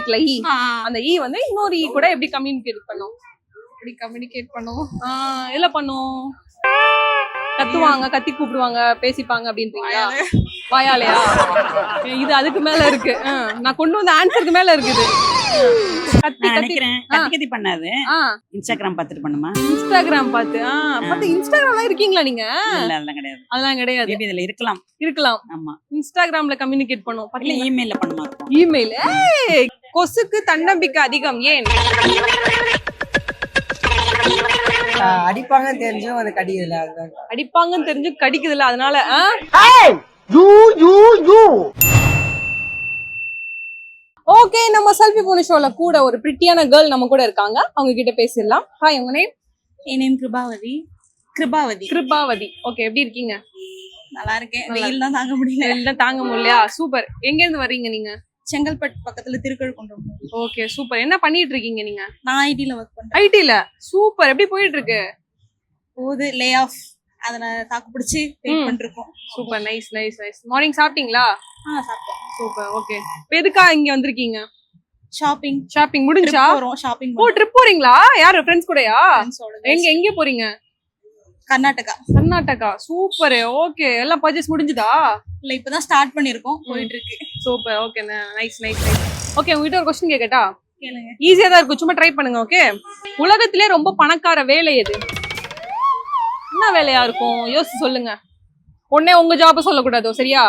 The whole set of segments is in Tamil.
இருக்குல்ல ஈ, அந்த ஈ வந்து இன்னொரு ஈ கூட எப்படி கம்யூனிகேட் பண்ணும்? இல்ல பண்ணும், கத்துவாங்க, கத்தி கூப்பிடுவாங்க, பேசிப்பாங்க அப்படின்றீங்களா? வாயாலையா? இது அதுக்கு மேல இருக்கு. நான் கொண்டு வந்த ஆன்சருக்கு மேல இருக்குது. கத்தி கத்தி கத்தி பண்ணாது. இன்ஸ்டாகிராம் பார்த்துட்டு பண்ணுமா? இன்ஸ்டாகிராம் பார்த்து இன்ஸ்டாகிராம்ல இருக்கீங்களா நீங்க? இல்ல அதெல்லாம் கிடையாது. அதெல்லாம் கிடையாது. மேபி இதுல இருக்கலாம். ஆமா, இன்ஸ்டாகிராம்ல கம்யூனிகேட் பண்ணுவோம். இல்ல இமெயில்ல பண்ணுமா? இமெயில். கொசுக்கு தன்னம்பிக்கை அதிகம் ஏன்? அடிப்பாங்கன்னு தெரிஞ்சும் அது கடிக்குதுல, அதுதான். அடிப்பாங்கன்னு தெரிஞ்சு கடிக்குதுல, அதனால ஓகே. நம்ம செல்ஃபி போன ஷோல கூட ஒரு பிரிட்டியான கேர்ள் நம்ம கூட இருக்காங்க, அவங்க கிட்ட பேசிடலாம். ஹாய், உங்க நேம்? என் நேம் கிருபாவதி. கிருபாவதி. ஓகே, எப்படி இருக்கீங்க? நல்லா இருக்கேன். வெயில் தான் தாங்க முடியல. வெயில் தான் தாங்க முடியலையா? சூப்பர். எங்க இருந்து வர்றீங்க நீங்க? செங்கல்பட்டு பக்கத்துல திருக்கழுக்குன்றம். Okay, super. என்ன பண்ணிட்டு இருக்கீங்க நீங்க? நான் ஐடில ஒர்க் பண்றேன். ஐடில? சூப்பர். எப்படி போயிட்டு இருக்கு? போகுது, லே ஆஃப், அதனால தாக்கு பிடிச்சி வெயிட் பண்ணிருக்கோம். Super, nice. மார்னிங் சாப்பிட்டீங்களா? சாப்பிட்டேன். சூப்பர். ஓகே, எதுக்கா இங்க வந்திருக்கீங்க? ஷாப்பிங் முடிஞ்சா? ஷாப்பிங். ஓ, ட்ரிப் போறீங்களா? யாரு, ஃப்ரெண்ட்ஸ் கூடயா? எங்க போறீங்க? கர்நாடகா. சூப்பர். ஓகே, எல்லாம் பர்ச்சேஸ் முடிஞ்சுதா? இல்ல, இப்பதான் ஸ்டார்ட் பண்ணிருக்கோம், போயிட்டு இருக்கு. சூப்பர். Okay, nice. ஓகே, உங்ககிட்ட ஒரு क्वेश्चन கேக்கட்டா? கேளுங்க. ஈஸியா தான் இருக்கும், சும்மா ட்ரை பண்ணுங்க. ஓகே, உலகத்திலே ரொம்ப பணக்கார வேலை எது? என்ன வேலையா இருக்கும்? யோசிச்சு சொல்லுங்க. உடனே உங்க ஜாப் சொல்லக்கூடாதோ, சரியா?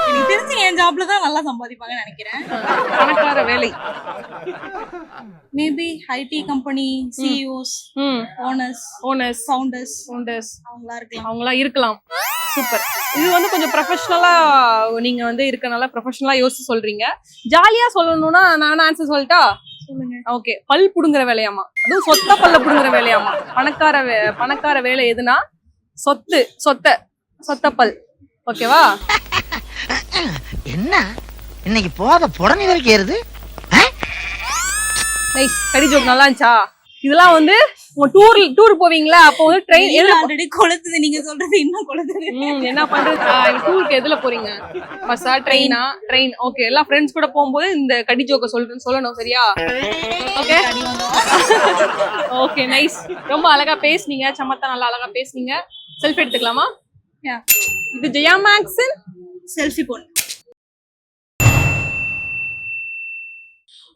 எனக்கு தெரிஞ்சு என் ஜாப்ல தான் நல்லா சம்பாதிப்பாங்கன்னு நினைக்கிறேன். பணக்கார வேலை maybe IT company CEOs, owners, founders அவங்களா இருக்கலாம். சூப்பர். இது வந்து கொஞ்சம் ப்ரொஃபஷனலா நீங்க வந்து இருக்கனால ப்ரொஃபஷனலா யோசிச்சு சொல்றீங்க. ஜாலியா சொல்லணும்னா நான் ஆன்சர் சொல்லட்டா? சொல்லுங்க. ஓகே, பல் புடுங்குற வேலையாமா, அதுவும் சொத்த பல்ல புடுங்குற வேலையாமா. பணக்கார வேலை எதுனா சொத்த பல். ஓகேவா? என்ன இன்னைக்கு போத புடனி வரைக்கும் ஏறுது. நைஸ். கடி ஜோக் நல்லா இருந்துச்சா? இதெல்லாம் வந்து உங்க டூர் போவீங்களா, அப்போ வந்து ட்ரெயின் ஆல்ரெடி கொளுத்துது, நீங்க சொல்றது இன்னும் கொளுத்துது. என்ன பண்றது? டூருக்கு எதுல போறீங்க? பஸ்ஸா, ட்ரெயினா? ட்ரெயின். ஓகே, எல்லாம் ஃப்ரெண்ட்ஸ் கூட போகும்போது இந்த கடி ஜோக்க சொல்லணும், சரியா? ஓகே. Okay, nice. ரொம்ப அழகா பேசுனீங்க, சமத்தா நல்லா அழகா பேசுனீங்க. செல்ஃபி எடுத்துக்கலாமா? இது ஜெயா மேக்ஸின் செல்ஃபி பொண்ணு.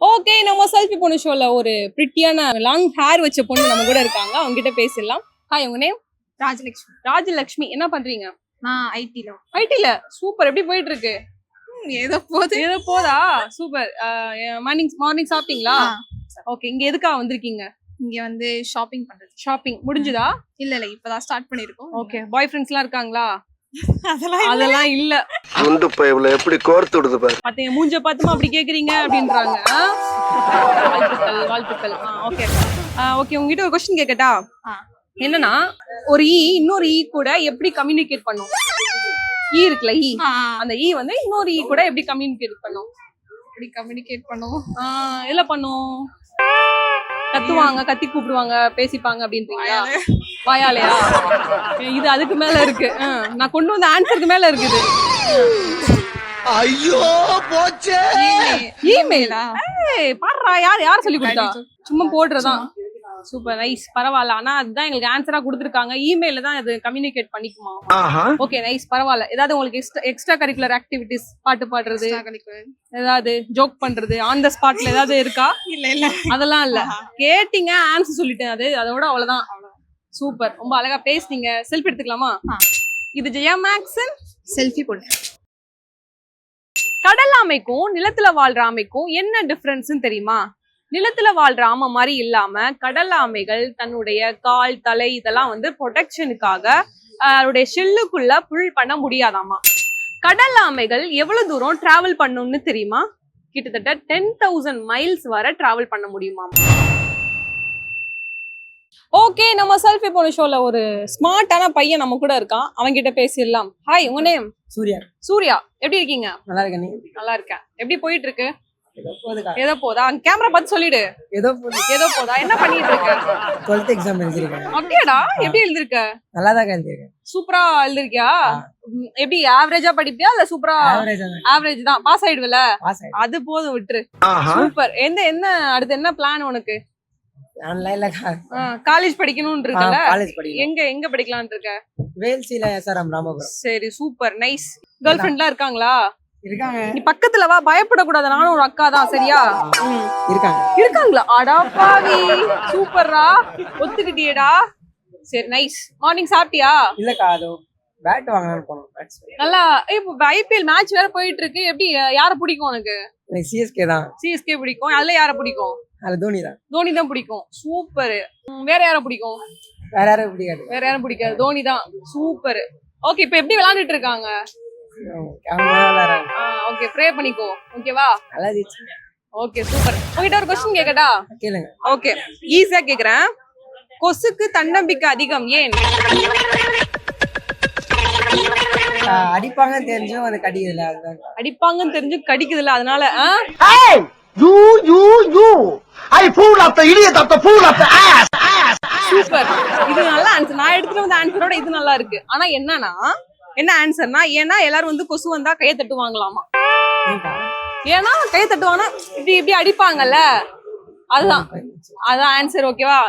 ஓகே, நம்ம செல்ஃபி பொண்ணு ஷோல ஒரு பிரிட்டியான லாங் ஹேர் வச்ச பொண்ணு நம்ம கூட இருக்காங்க, அவங்க கிட்ட பேசிடலாம். ஹாய், உங்க நேம்? ராஜலட்சுமி. என்ன பண்றீங்க? நான் ஐடில. சூப்பர். எப்படி போயிட்டு இருக்கு? ஏதோ போதா? சூப்பர். மார்னிங் சாப்பிட்டீங்களா? ஓகே, இங்க எதுக்கா வந்திருக்கீங்க? இங்க வந்து ஷாப்பிங் பண்றது. ஷாப்பிங் முடிஞ்சுதா? இல்ல, இப்பதான் ஸ்டார்ட் பண்ணிருக்கோம். ஓகே, பாய் ஃப்ரெண்ட்ஸ் எல்லாம் இருக்காங்களா? அதெல்லாம் இல்ல. குண்டு பைப்ல எப்படி கோர்த்து விடுது பாரு. பாத்தீங்க, மூஞ்ச பாத்துமா அப்படி கேக்குறீங்க அப்படின்றாங்க. வாழ்த்துக்கள். ஓகே, உங்ககிட்ட ஒரு क्वेश्चन கேக்கட்டா? என்னன்னா, ஒரு ஈ இன்னொரு ஈ கூட எப்படி கம்யூனிகேட் பண்ணும்? ஈ இருக்குல்ல ஈ, அந்த ஈ வந்து இன்னொரு ஈ கூட எப்படி கம்யூனிகேட் பண்ணும்? இல்ல பண்ணும், கத்துவாங்க, கத்தி கூப்பிடுவாங்க, பேசிப்பாங்க அப்படின்றீங்களா? வாயாலையா? இது அதுக்கு மேல இருக்கு. நான் கொண்டு வந்த ஆன்சருக்கு மேல இருக்குது. ஐயோ போச்சே. இமெயிலா? பாருடா, யார் சொல்லி கொடுத்தா? சும்மா போடுறதான். Super, nice. பரவாயில்ல. ஆனா அதுதான் எங்களுக்கு ஆன்சரா கொடுத்துருக்காங்க. இமெயில தான் அது கம்யூனிகேட் பண்ணிக்குமா? Okay, nice. பரவாயில்ல. ஏதாவது உங்களுக்கு எக்ஸ்ட்ரா கரிக்குலர் ஆக்டிவிட்டிஸ், பாட்டு பாடுறது, ஏதாவது ஜோக் பண்றது, ஆன் த ஸ்பாட்ல ஏதாவது இருக்கா? இல்ல அதெல்லாம் இல்ல. கேட்டீங்க, ஆன்சர் சொல்லிட்டேன். அதோட அவ்வளவுதான். சூப்பர். ரொம்ப அழகா பேசுனீங்க. செல்ஃபி எடுத்துக்கலாமா? இது ஜெயா மேக்ஸின் செல்ஃபி பொண்ணு. கடல் ஆமைக்கும் நிலத்துல வாழ்ற ஆமைக்கும் என்ன டிஃபரன்ஸ்னு தெரியுமா? நிலத்துல வாழ்ற ஆமை மாதிரி இல்லாம கடல் ஆமைகள் தன்னுடைய கால், தலை இதெல்லாம் வந்து ப்ரொடெக்ஷனுக்காக அதோடைய ஷெல்லுக்குள்ள புல் பண்ண முடியாதாமா. கடல் ஆமைகள் எவ்வளவு தூரம் டிராவல் பண்ணும்னு தெரியுமா? கிட்டத்தட்ட 10,000 மைல்ஸ் வரை டிராவல் பண்ண முடியுமா. ஓகே, நம்ம செல்ஃபி போன ஷோல ஒரு ஸ்மார்ட்டான பையன் நம்ம கூட இருக்கான், அவங்க கிட்ட பேசிடலாம். ஹாய், உங்க நேம்? சூர்யா. சூர்யா, எப்படி இருக்கீங்க? நல்லா இருக்கேன். நீ? நல்லா இருக்கேன். எப்படி போயிட்டு இருக்கு? ஏதோ போதுக்கா. ஏதோ போதா கேமரா பார்த்து சொல்லிடு. ஏதோ போது. ஏதோ போதா என்ன பண்ணிட்டு இருக்க? 12th exam எழுதிருக்கேன். அப்படியாடா? எப்படி எழுதிருக்க? நல்லா தான் எழுதிருக்கேன். சூப்பரா எழுதிருக்கியா? எப்படி ஆவரேஜா படிப்பியா இல்ல சூப்பரா? ஆவரேஜ் தான். பாஸ் ஆயிடுவல? பாஸ் ஆயிடு. அது போதும் விட்டுரு. சூப்பர். என்ன அடுத்து என்ன பிளான் உனக்கு? இல்லக்கா. காலேஜ் படிக்கணும்னு இருக்கல? காலேஜ் படிக்கணும். எங்க படிக்கலாம்னு இருக்க? வேல்சில SRM ராமபுரம். சரி சூப்பர் நைஸ். கேர்ள் ஃப்ரெண்ட்லாம் இருக்காங்களா? இருக்காங்க. நீ பக்கத்துல வா, பயப்படக்கூடாது. நானும் ஒரு அக்கா தான், சரியா? இருக்காங்க. இருக்காங்களா? அடாப்பாவி சூப்பர்ரா, ஒத்துக்கிட்டியேடா. சரி நைஸ். மார்னிங் சாப்பிட்டியா? இல்லக்கா, அது பேட் வாங்கலாம்னு போனோம். நல்லா. இப்போ IPL மேட்ச் வேற போயிட்டு இருக்கு. எப்படி யார பிடிக்கும் உனக்கு? எனக்கு CSK தான். CSK பிடிக்கும். அதுல யார பிடிக்கும்? அது தோனி தான். தோனி தான் பிடிக்கும். சூப்பர். வேற யார பிடிக்கும்? வேற யாரும் பிடிக்காது. வேற யாரும் பிடிக்காது, தோனி தான். சூப்பர். ஓகே, இப்போ எப்படி விளையாண்டுட்டு இருக்காங்க? ஓகே, ப்ரே பண்ணிக்கோ. ஓகேவா? நல்லா இருந்துச்சு. Okay super. உங்ககிட்ட ஒரு क्वेश्चन கேக்கட்டா? கேளுங்க. ஓகே, ஈஸியா கேக்குறேன். கொசுக்கு தன்னம்பிக்கை அதிகம், ஏன்? அடிப்பாங்கன்னு தெரிஞ்சும் அது கடிக்குதுல, அதுதான். அடிப்பாங்கன்னு தெரிஞ்சு கடிக்குதுல, அதனால. சூப்பர். இது நல்ல ஆன்சர். நான் எடுத்துட்டு வந்த ஆன்சரோட இது நல்லா இருக்கு. ஆனா என்னன்னா, என்ன ஆன்சர்னா, ஏன்னா எல்லாரும் வந்து கொசு வந்தா கையை தட்டுவாங்களாமா. ஏன்னா கையை தட்டுவாங்கன்னா இப்படி இப்படி அடிப்பாங்கல்ல, அதுதான் ஆன்சர். ஓகேவா?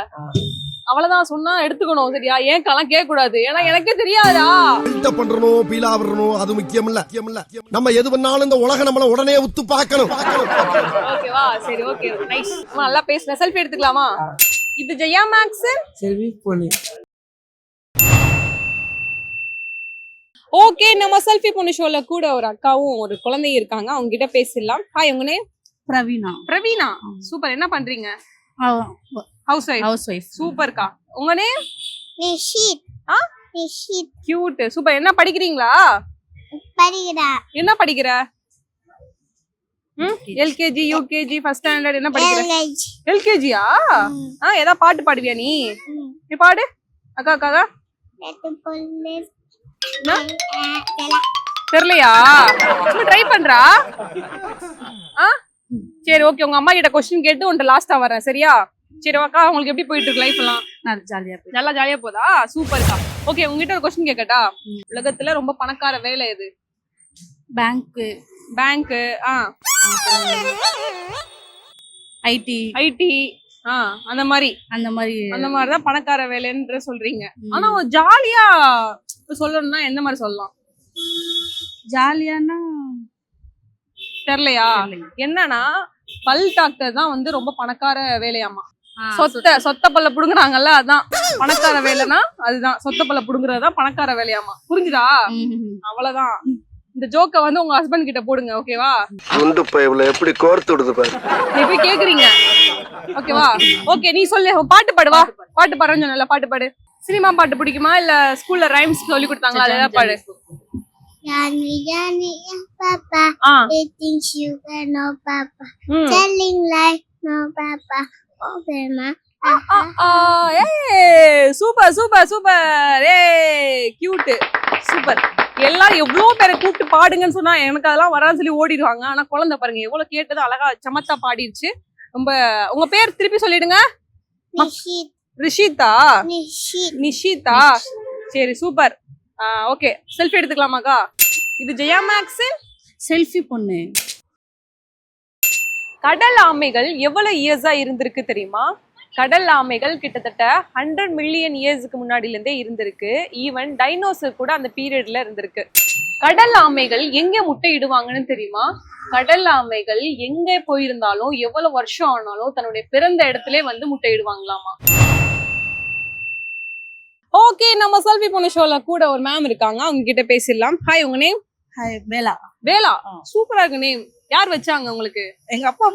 அவ்வளவுதான் சொன்னா எடுத்துக்கணும், சரியா? ஏன் கலாம் கேட்க கூடாது, ஏன்னா எனக்கே தெரியாதா. பண்றணும் பீலா வரணும், அது முக்கியம் இல்ல. நம்ம எது பண்ணாலும் இந்த உலகம் நம்மள உடனே உத்து பார்க்கணும். ஓகேவா? சரி ஓகே நைஸ். நல்லா பேசுன. செல்ஃபி எடுத்துக்கலாமா? இது ஜெயா மேக்ஸ். செல்வி பொண்ணு. ஓகே, நம்ம செல்ஃபி பொண்ணு ஷோல கூட ஒரு அக்காவும் ஒரு குழந்தையும் இருக்காங்க. அவங்க கிட்ட பேசிடலாம். ஹாய், உங்க நேம்? பிரவீனா. பிரவீனா. சூப்பர். என்ன பண்றீங்க? House wife. சூப்பர்க்கா. உங்க name? Nishith. Nishith. Cute. Super. என்ன படிக்கிறீங்களா? படிக்கிறா. என்ன படிக்கிற? LKG UKG first standard. என்ன படிக்கிற? LKGயா? ஏதா பாட்டு பாடுவியா நீ? நீ பாடு. அக்கா. தெரியலையா? ட்ரை பண்றா? சரி ஓகே, உங்க அம்மா கிட்ட क्वेश्चन கேட்டு உன்கிட்ட லாஸ்டா வரேன், சரியா? சரி அக்கா, உங்களுக்கு எப்படி போயிட்டு இருக்கு லைஃப் எல்லாம்? நல்லா ஜாலியா போதா? சூப்பர்க்கா. ஓகே, உங்ககிட்ட ஒரு क्वेश्चन கேக்கட்டா? உலகத்துல ரொம்ப பணக்கார வேலை எது? பேங்க். ஐடி. அந்த மாதிரி தான் பணக்கார வேலைன்ற சொல்றீங்க. ஆனா ஜாலியா சொல்லணும்னா எந்த மாதிரி சொல்லலாம்? ஜாலியானா தெரியலையா? என்னன்னா, பல் டாக்டர் தான் வந்து ரொம்ப பணக்கார வேலையாமா. சொத்த பல்ல புடுங்குறாங்கல்ல, அதான் பணக்கார வேலைனா. அதுதான் சொத்த பல்ல புடுங்குறதுதான் பணக்கார வேலையாமா. புரிஞ்சுதா? அவ்வளவுதான். இந்த ஜோக்க வந்து உங்க ஹஸ்பண்ட் கிட்ட போடுங்க, ஓகேவா? குண்டு பைப்ல எப்படி கோர்த்து விடுது பாரு. எப்படி கேக்குறீங்க? ஓகேவா? ஓகே, நீ சொல்லு. பாட்டு பாடுவா. பாட்டு பாடுறேன்னு சொன்னல, பாட்டு பாடு. சினிமா பாட்டு பிடிக்குமா இல்ல ஸ்கூல்ல ரைம்ஸ் சொல்லி கொடுத்தாங்களா, அதே பாடு. Johnny, Papa. They think you can no Papa. Telling lie, no Papa. Oh, Mama. Super. Cute. Super. எல்லாரும் எவ்வளவு பேரை கூப்பிட்டு பாடுங்கன்னு சொன்னா எனக்கு அதெல்லாம் வரான்னு சொல்லி ஓடிடுவாங்க. ஆனா குழந்தை பாருங்க எவ்வளவு கேட்டது அழகா சமத்தா பாடிடுச்சு. ரொம்ப. உங்க பேர் திருப்பி சொல்லிடுங்க. ரிஷிதா. நிஷிதா. சரி சூப்பர். Okay, selfie எடுத்துக்கலாமாக்கா? இது ஜெயா மேக்ஸ் செல்ஃபி பொண்ணு. கடல் ஆமைகள் எவ்வளவு இயர்ஸா இருந்திருக்கு தெரியுமா? கடல் ஆமைகள் கிட்டத்தட்ட 100 மில்லியன் இயர்ஸ்க்கு முன்னாடில இருந்தே இருந்திருக்கு. ஈவன் டைனோசர் கூட அந்த பீரியட்ல இருந்திருக்கு. கடல் ஆமைகள் எங்க முட்டையிடுவாங்கன்னு தெரியுமா? கடல் ஆமைகள் எங்க போயிருந்தாலும் எவ்வளவு வருஷம் ஆனாலும் தன்னுடைய பிறந்த இடத்துல வந்து முட்டையிடுவாங்களாமா. ஓகே, நம்ம செல்ஃபி பொண்ணு ஷோல கூட ஒரு மேம் இருக்காங்க. அவங்க கிட்ட பேசிடலாம். ஹாய், உங்க நேம்? ஹாய், வேலா. சூப்பரா இருக்கு நேம். யார் வச்சாங்க உங்களுக்கு? எங்க அப்பா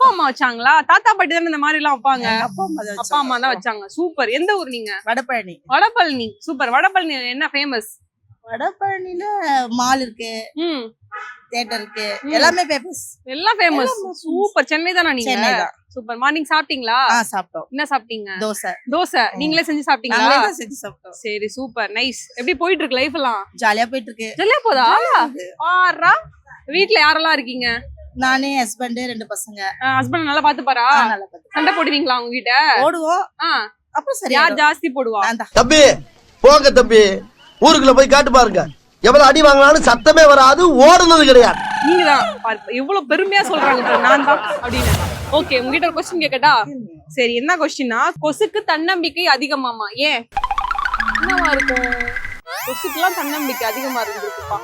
அம்மா வச்சாங்களா? தாத்தா பாட்டி தானே இந்த மாதிரி எல்லாம் வைப்பாங்க? அப்பா அம்மா தான் வச்சாங்க. சூப்பர். எந்த ஊர் நீங்க? வடபழனி. சூப்பர். வடபழனி என்ன ஃபேமஸ்? வடபழனில மால் இருக்கு, தியேட்டர் இருக்கு, எல்லாமே ஃபேமஸ். எல்லாம் ஃபேமஸ். சூப்பர். சென்னை தானா நீங்க? சென்னை தான். சூப்பர். மார்னிங் சாப்பிட்டீங்களா? சாப்பிட்டோம். என்ன சாப்பிட்டீங்க? தோசை. நீங்களே செஞ்சு சாப்பிட்டீங்களா? நாங்களே செஞ்சு சாப்பிட்டோம். சரி சூப்பர் நைஸ். எப்படி போயிட்டு இருக்கு லைஃப் எல்லாம்? ஜாலியா போயிட்டு இருக்கு. ஜாலியா போதா? ஆறா. வீட்ல யாரெல்லாம் இருக்கீங்க? நானே ஹஸ்பண்ட் 2 பசங்க ஹஸ்பண்ட் நல்லா பாத்துப்பாரா? நல்லா பார்த்து சண்டை போடுவீங்களா அவங்க கிட்ட? ஓடுவோம். அப்புறம் சரி யார் ஜாஸ்தி போடுவா? நான் தான். தம்பி போங்க தம்பி, ஊருக்குள்ள போய் காட்டு பாருங்க, எவ்வளவு அடி வாங்கினாலும் சத்தமே வராது, ஓடுனது கிடையாது. நீங்கதான் எவ்வளவு பெருமையா சொல்றாங்க பாரு, நான் தான் அப்படின்னு. ஓகே, உங்ககிட்ட ஒரு கொஸ்டின் கேக்கட்டா? சரி, என்ன கொஸ்டின்னா, கொசுக்கு தன்னம்பிக்கை அதிகமாமா, ஏன்? என்னவா இருக்கும்? கொசுக்குலாம் தன்னம்பிக்கை அதிகமா இருந்திருக்குப்பா.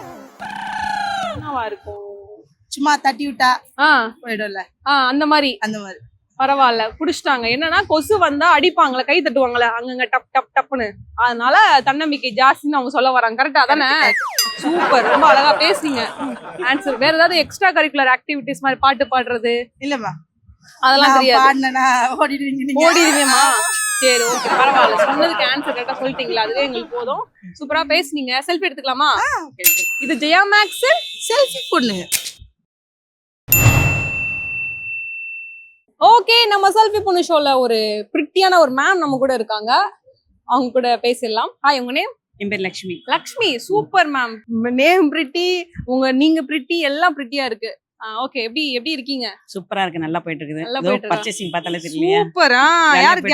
என்னவா இருக்கும்? சும்மா தட்டி விட்டா ஆ போயிடும்ல, அந்த மாதிரி. அந்த மாதிரி. பரவாயில்ல, புடிச்சிட்டாங்க. என்னன்னா கொசு வந்தா அடிப்பாங்களே, கை தட்டுவாங்களே அங்கங்க டப் டப் டப்னு, அதனால தன்னம்பிக்கை ஜாஸ்தின்னு அவங்க சொல்ல வராங்க. கரெக்டா தானே? சூப்பர், ரொம்ப அழகா பேசுறீங்க. ஆன்சர். வேற ஏதாவது எக்ஸ்ட்ரா கரிக்குலர் ஆக்டிவிட்டிஸ் மாதிரி பாட்டு பாடுறது இல்லம்மா, அதெல்லாம் தெரியாது? பாடினா ஓடிடுவீங்க. ஓடிடுவேமா? சரி, ஓகே, பரவாயில்ல. சொன்னதுக்கு ஆன்சர் கரெக்டா சொல்லிட்டீங்களா, அதுவே எங்களுக்கு போதும். சூப்பரா பேசுனீங்க. செல்ஃபி எடுத்துக்கலாமா? இது ஜெயா மேக்ஸ் செல்ஃபி பொண்ணு. ஓகே, நம்ம செல்ஃபி பொண்ணு ஷோல ஒரு பிரிட்டியான ஒரு மேம் நம்ம கூட இருக்காங்க. அவங்க கூட பேசிடலாம். ஹாய், உங்க நேம்? என் பேர் Lakshmi. Lakshmi. Super ma'am, name pretty, நீங்க பிரிட்டி, எல்லாம் பிரிட்டியா இருக்கு. ஓகே, எப்படி இருக்கீங்க? சூப்பரா இருக்கு, நல்லா போயிட்டு நல்லா இருக்குது. போயிட்டு இருக்கா? பர்ச்சேசிங் பார்த்தாலே தெரியலையா? சூப்பரா.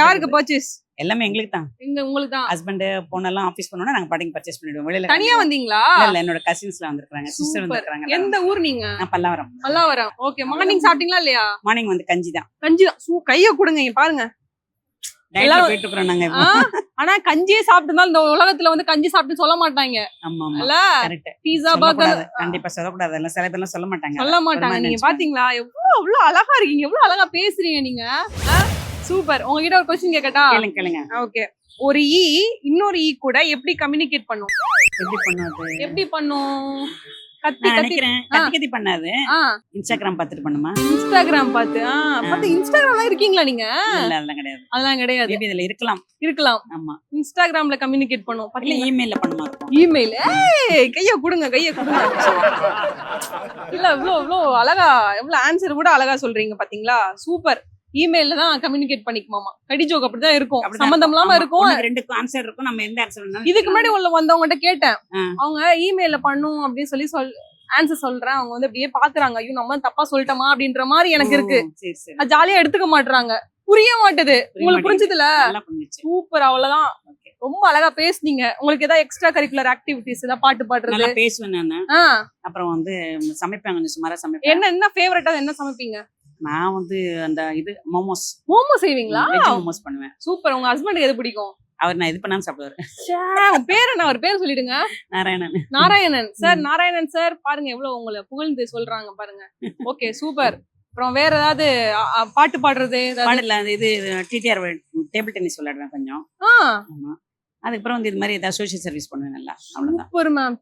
யாருக்கு பர்ச்சேஸ்? எல்லாமே எங்களுக்கு தான். உங்களுக்கு தான். ஹஸ்பண்ட் போனெல்லாம் ஆபீஸ் போனோம்னா நாங்க பாட்டிங் பர்ச்சேஸ் பண்ணிடுவோம். வெளியில தனியா வந்தீங்களா? இல்ல, என்னோட கசின்ஸ்ல வந்திருக்காங்க, சிஸ்டர் வந்திருக்காங்க. எந்த ஊர் நீங்க? நான் பல்லாவரம். பல்லாவரம். ஓகே, மார்னிங் சாப்பிட்டீங்களா இல்லையா? மார்னிங் வந்து கஞ்சி தான். கஞ்சி தான். கைய கொடுங்க, இங்க பாருங்க. டயட்ல போயிட்டு இருக்கோம் நாங்க இப்போ. ஆனா கஞ்சியே சாப்பிட்டு இந்த உலகத்துல வந்து கஞ்சி சாப்பிட்டு சொல்ல மாட்டாங்க. ஆமா ஆமா, இல்ல? கரெக்ட். பீஸா பர்கர் கண்டிப்பா சொல்லக்கூடாது, எல்லாம் சில பேர்லாம் சொல்ல மாட்டாங்க. சொல்ல மாட்டாங்க. நீங்க பாத்தீங்களா எவ்வளவு அழகா இருக்கீங்க, எவ்வளவு அழகா பேசுறீங்க நீங்க. சூப்பர். உங்ககிட்ட ஒரு கொஸ்டின் கேக்கட்டா? கேளுங்க. ஓகே, ஒரு ஈ இன்னொரு ஈ கூட எப்படி கம்யூனிகேட் பண்ணும்? எப்படி பண்ணும்? கத்தி கத்தி நினைக்கிறேன் கத்தி பண்ணாது. இன்ஸ்டாகிராம் பார்த்துட்டு பண்ணுமா? இன்ஸ்டாகிராம் பார்த்து இன்ஸ்டாகிராம்ல இருக்கீங்களா நீங்க? இல்ல, அதெல்லாம் கிடையாது. அதெல்லாம் கிடையாது. மேபி இதுல இருக்கலாம். ஆமா, இன்ஸ்டாகிராம்ல கம்யூனிகேட் பண்ணும். இல்ல, இமெயில்ல பண்ணுமா? இமெயில். கைய கொடுங்க. இல்ல, இவ்ளோ அழகா, எவ்வளவு ஆன்சர் கூட அழகா சொல்றீங்க பாத்தீங்களா? சூப்பர். இமெயில்ல தான் கம்யூனிகேட் பண்ணிக்குமாமா. கடிஜோக் அப்படிதான் இருக்கும், சம்பந்தம் இல்லாம இருக்கும். ரெண்டுக்கும் ஆன்சர் இருக்கும், நம்ம எந்த ஆன்சர் வேணாலும். இதுக்கு முன்னாடி வந்தவங்ககிட்ட கேட்டேன், அவங்க இமெயில்ல பண்ணும் அப்படின்னு சொல்லி ஆன்சர் சொல்றேன். அவங்க வந்து அப்படியே பாக்குறாங்க, ஐயோ நம்ம தப்பா சொல்லிட்டோமா அப்படின்ற மாதிரி எனக்கு இருக்கு. அது ஜாலியா எடுத்துக்க மாட்டாங்க, புரிய மாட்டுது. உங்களுக்கு புரிஞ்சதுல? சூப்பர், அவ்வளவுதான். ரொம்ப அழகா பேசுனீங்க. உங்களுக்கு ஏதாவது எக்ஸ்ட்ரா கரிக்குலர் ஆக்டிவிட்டிஸ், ஏதாவது பாட்டு பாடுறது? நல்லா பேசுவேன் நானு. அப்புறம் வந்து சமைப்பேன், கொஞ்சம் சுமாரா சமைப்பேன். என்ன ஃபேவரட்டா என்ன சமைப்பீங்க? நான் வந்து அந்த மோமோஸ் செய்வீங்களா? மோமோஸ் பண்ணுவேன். சூப்பர். உங்க ஹஸ்பண்டுக்கு எது பிடிக்கும்? அவர் நான் இது பண்ணாம சாப்பிடுவாரு. பேர் என்ன? அவர் பேர் சொல்லிடுங்க. நாராயணன் சார். நாராயணன் சார், பாருங்க எவ்வளவு உங்களை புகழ்ந்து சொல்றாங்க பாருங்க. Okay, super. அப்புறம் வேற ஏதாவது பாட்டு பாடுறது? பாடல, இது டிடிஆர் டேபிள் டென்னிஸ் விளையாடுவேன் கொஞ்சம். ஆமா, அதுக்கப்புறம் வந்து இது மாதிரி ஏதாவது சோஷியல் சர்வீஸ் பண்ணுவேன் நல்லா. அவ்வளவுதான். Super ma'am.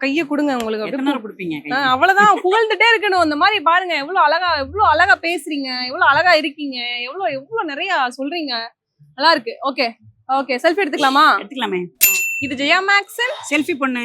கைய கொடுங்க. உங்களுக்கு எத்தனை கொடுப்பீங்க? அவ்வளவுதான், புகழ்ந்துட்டே இருக்கணும். இந்த மாதிரி பாருங்க, எவ்வளவு அழகா பேசுறீங்க, எவ்வளவு அழகா இருக்கீங்க, எவ்வளவு நிறைய சொல்றீங்க. நல்லா இருக்கு. ஓகே, செல்ஃபி எடுத்துக்கலாமா? எடுத்துக்கலாமே. இது ஜெயா மேக்ஸ் செல்ஃபி பொண்ணு.